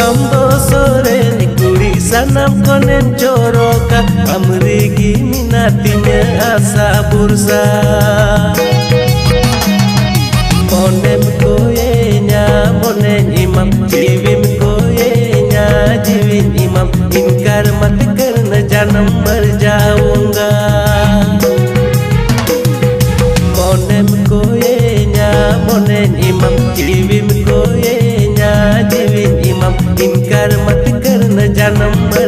ambo sore ni kuri sanam konen coroka amrigi minatinya asa bursa monem koyenya monen imam jiwim koyenya jiwin imam inkar mat karna janam mar jaunga monem koyenya monen imam jiwim koyenya jiwin imam inkar mat karna janam mar